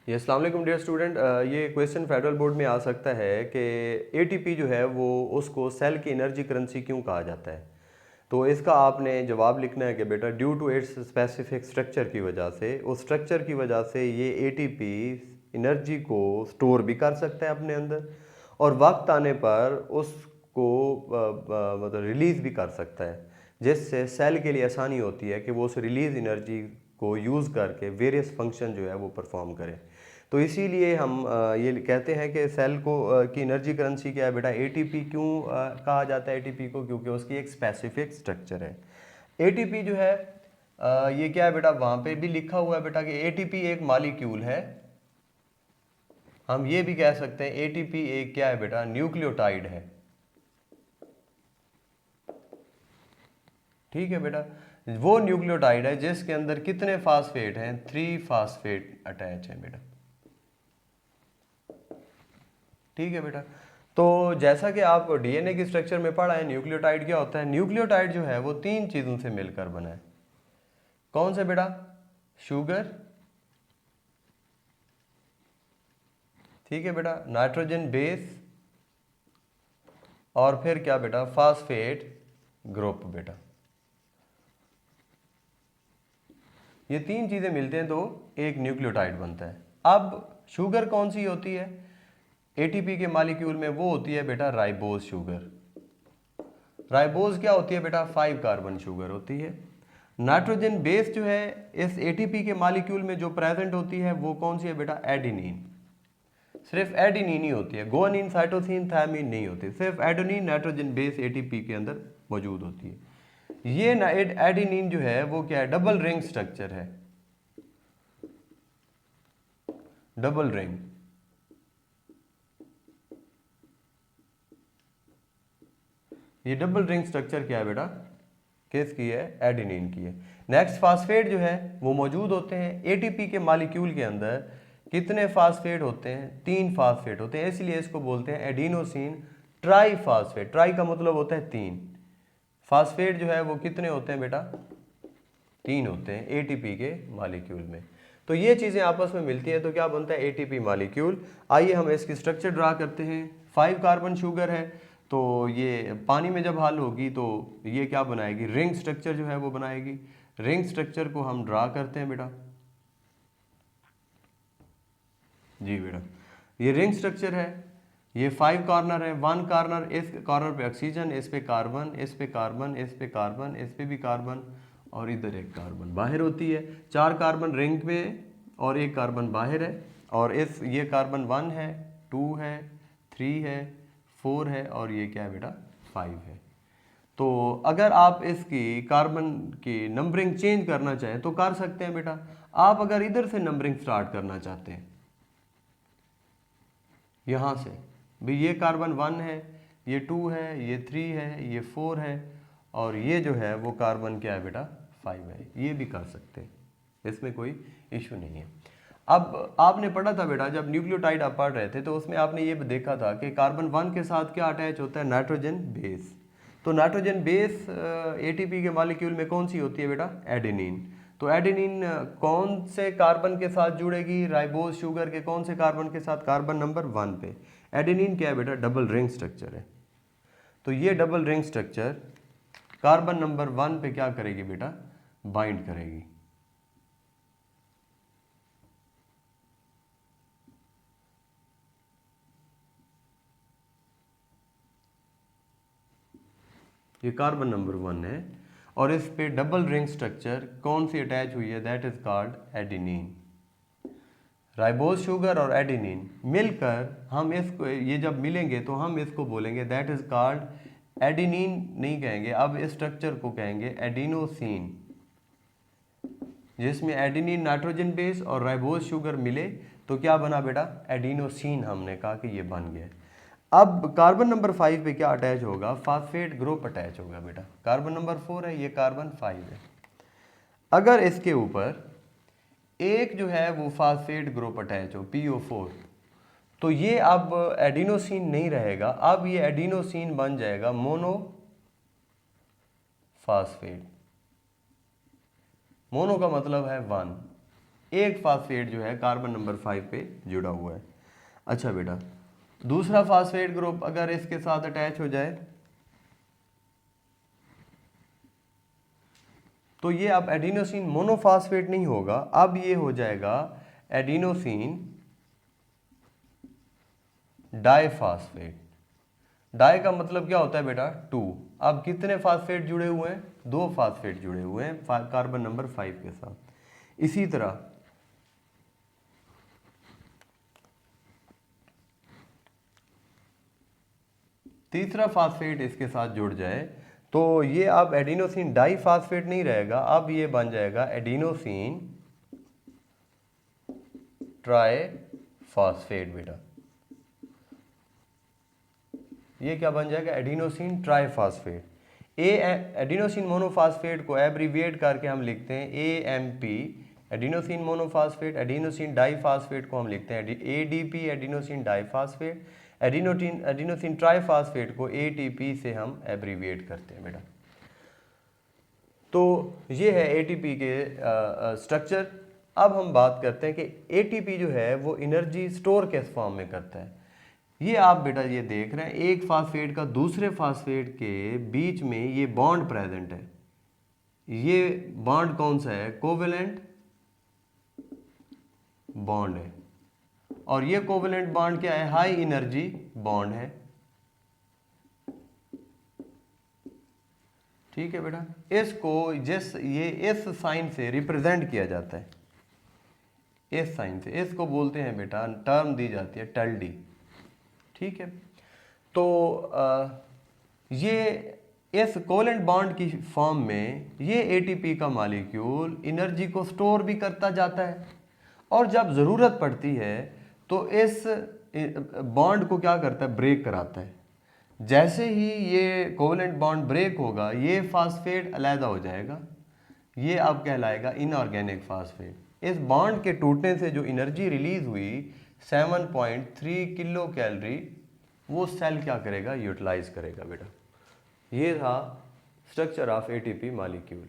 ये अस्सलाम वालेकुम डियर स्टूडेंट। ये क्वेश्चन फेडरल बोर्ड में आ सकता है कि एटीपी जो है वो उसको सेल की एनर्जी करेंसी क्यों कहा जाता है। तो इसका आपने जवाब लिखना है कि बेटा due to its specific structure की वजह से, उस स्ट्रक्चर की वजह से ये एटीपी एनर्जी को स्टोर भी कर सकता है अपने अंदर और वक्त आने पर उसको मतलब रिलीज़ भी कर सकता है, जिससे सेल के लिए आसानी होती है कि वो उस रिलीज एनर्जी को यूज़ करके वेरियस फंक्शन जो है वो परफॉर्म करें। तो इसीलिए हम ये कहते हैं कि सेल को की एनर्जी करेंसी क्या है बेटा, एटीपी क्यों कहा जाता है एटीपी को, क्योंकि उसकी एक स्पेसिफिक स्ट्रक्चर है। एटीपी जो है ये क्या है बेटा, वहाँ पे भी लिखा हुआ है बेटा कि एटीपी एक मॉलिक्यूल है। हम ये भी कह सकते हैं एटीपी एक क्या है बेटा, न्यूक्लियोटाइड है। ठीक है बेटा, वो न्यूक्लियोटाइड है जिसके अंदर कितने फास्फेट हैं, 3 फास्फेट अटैच हैं बेटा। ठीक है बेटा, तो जैसा कि आप डीएनए की स्ट्रक्चर में पढ़ा है, न्यूक्लियोटाइड क्या होता है। न्यूक्लियोटाइड जो है वो 3 चीज़ों से मिलकर बना है। कौन से बेटा, शुगर, ठीक है बेटा, नाइट्रोजन बेस, और फिर क्या बेटा, फास्फेट ग्रुप बेटा। ये 3 चीज़ें मिलते हैं तो एक न्यूक्लियोटाइड बनता है। अब शुगर कौन सी होती है एटीपी के मॉलिक्यूल में, वो होती है बेटा राइबोज शुगर। राइबोज क्या होती है बेटा, 5 कार्बन शुगर होती है। नाइट्रोजन बेस जो है इस एटीपी के मॉलिक्यूल में जो प्रेजेंट होती है वो कौन सी है बेटा, एडेनिन। सिर्फ एडेनिन ही होती है, गुआनिन, साइटोसिन, थायमिन नहीं होती, सिर्फ एडेनिन नाइट्रोजन बेस एटीपी के अंदर मौजूद होती है। ये एडेनिन जो है वो क्या है, डबल रिंग स्ट्रक्चर है, डबल रिंग। ये डबल रिंग स्ट्रक्चर क्या है बेटा, किसकी है, एडेनिन की है। नेक्स्ट फास्फेट जो है वो मौजूद होते हैं एटीपी के मॉलिक्यूल के अंदर। कितने फास्फेट होते हैं, 3 फास्फेट होते हैं, इसलिए इसको बोलते हैं एडिनोसिन ट्राई फास्फेट। ट्राई का मतलब होता है 3। फास्फेट जो है वो कितने होते हैं बेटा, 3 होते हैं एटीपी के मॉलिक्यूल में। तो ये चीज़ें आपस में मिलती हैं तो क्या बनता है, एटीपी मॉलिक्यूल। आइए हम इसकी स्ट्रक्चर ड्रा करते हैं। 5 कार्बन शुगर है, तो ये पानी में जब हल होगी तो ये क्या बनाएगी, रिंग स्ट्रक्चर जो है वो बनाएगी। रिंग स्ट्रक्चर को हम ड्रा करते हैं बेटा। जी बेटा, ये रिंग स्ट्रक्चर है, ये 5 कॉर्नर है। 1 कॉर्नर, इस कॉर्नर पे ऑक्सीजन, इस पे कार्बन, इस पे कार्बन, इस पे कार्बन, इस पे भी कार्बन, और इधर एक कार्बन बाहर होती है। 4 कार्बन रिंग पे और एक कार्बन बाहर है। और इस ये कार्बन 1 है, 2 है, 3 है, 4 है, और ये क्या है बेटा, 5 है। तो अगर आप इसकी कार्बन की नंबरिंग चेंज करना चाहें तो कर सकते हैं बेटा। आप अगर इधर से नंबरिंग स्टार्ट करना चाहते हैं, यहाँ से भी, ये कार्बन 1 है, ये 2 है, ये 3 है, ये 4 है, और ये जो है वो कार्बन क्या है बेटा, 5 है। ये भी कर सकते हैं, इसमें कोई इशू नहीं है। अब आपने पढ़ा था बेटा, जब न्यूक्लियोटाइड आप पढ़ रहे थे तो उसमें आपने ये भी देखा था कि कार्बन 1 के साथ क्या अटैच होता है, नाइट्रोजन बेस। तो नाइट्रोजन बेस एटीपी के मॉलिक्यूल में कौन सी होती है बेटा, एडेनिन। तो एडेनिन कौन से कार्बन के साथ जुड़ेगी, राइबोज शुगर के कौन से कार्बन के साथ, कार्बन नंबर 1 पे। एडेनिन क्या है बेटा, डबल रिंग स्ट्रक्चर है। तो ये double ring structure carbon number 1 पे क्या करेगी बेटा, बाइंड करेगी। ये कार्बन नंबर 1 है और इस पे डबल रिंग स्ट्रक्चर कौन सी अटैच हुई है, that is called adenine. Ribose sugar और एडेनिन मिलकर हम इसको, ये जब मिलेंगे तो हम इसको बोलेंगे दैट इज कॉल्ड एडेनिन, नहीं कहेंगे अब इस स्ट्रक्चर को कहेंगे एडिनोसिन, जिसमें एडेनिन नाइट्रोजन बेस और राइबोज शुगर मिले तो क्या बना बेटा, एडिनोसिन। हमने कहा कि ये बन गया। अब कार्बन नंबर 5 पे क्या अटैच होगा, फास्फेट ग्रुप अटैच होगा बेटा। कार्बन नंबर 4 है, ये कार्बन 5 है। अगर इसके ऊपर एक जो है वो फास्फेट ग्रुप अटैच हो, PO4, तो ये अब एडिनोसिन नहीं रहेगा, अब ये एडिनोसिन बन जाएगा मोनो फास्फेट। मोनो का मतलब है 1, एक फास्फेट जो है कार्बन नंबर 5 पे जुड़ा हुआ है। अच्छा बेटा, दूसरा फास्फेट ग्रुप अगर इसके साथ अटैच हो जाए तो ये अब एडिनोसिन मोनोफास्फेट नहीं होगा, अब ये हो जाएगा एडिनोसिन डाइफास्फेट। डाई का मतलब क्या होता है बेटा? 2। अब कितने फास्फेट जुड़े हुए हैं? 2 फास्फेट जुड़े हुए हैं कार्बन नंबर 5 के साथ। इसी तरह तीसरा फास्फेट इसके साथ जुड़ जाए तो ये अब एडिनोसिन डाइफास्फेट नहीं रहेगा, अब ये बन जाएगा एडिनोसिन ट्राइफास्फेट बेटा। ये क्या बन जाएगा? Adenosine triphosphate. एडिनोसिन मोनोफास्फेट को एब्रीविएट करके हम लिखते हैं AMP, adenosine monophosphate. Adenosine diphosphate को हम लिखते हैं ADP, adenosine diphosphate. Adenosine triphosphate को ATP से हम एब्रीविएट करते हैं बेटा। तो ये है ATP के स्ट्रक्चर। अब हम बात करते हैं कि ATP जो है वो एनर्जी स्टोर किस फॉर्म में करता है। ये आप बेटा ये देख रहे हैं, एक फास्फेट का दूसरे फास्फेट के बीच में ये बॉन्ड प्रेजेंट है। ये बॉन्ड कौन सा है? कोवेलेंट बॉन्ड है। और ये कोवेलेंट बॉन्ड क्या है? हाई एनर्जी बॉन्ड है। ठीक है बेटा, इसको ये इस साइन से रिप्रेजेंट किया जाता है, इस साइन से। इसको बोलते हैं बेटा, टर्म दी जाती है टेल्डी। ठीक है, तो ये इस कोवेलेंट बॉन्ड की फॉर्म में ये ATP का मॉलिक्यूल एनर्जी को स्टोर भी करता जाता है, और जब ज़रूरत पड़ती है तो इस बॉन्ड को क्या करता है? ब्रेक कराता है। जैसे ही ये कोवेलेंट बॉन्ड ब्रेक होगा, ये फास्फेट अलहदा हो जाएगा, ये अब कहलाएगा इनऑर्गेनिक फास्फेट। इस बॉन्ड के टूटने से जो एनर्जी रिलीज हुई 7.3 किलो कैलोरी, वो सेल क्या करेगा? यूटिलाइज करेगा बेटा। ये था स्ट्रक्चर ऑफ ATP मॉलिक्यूल।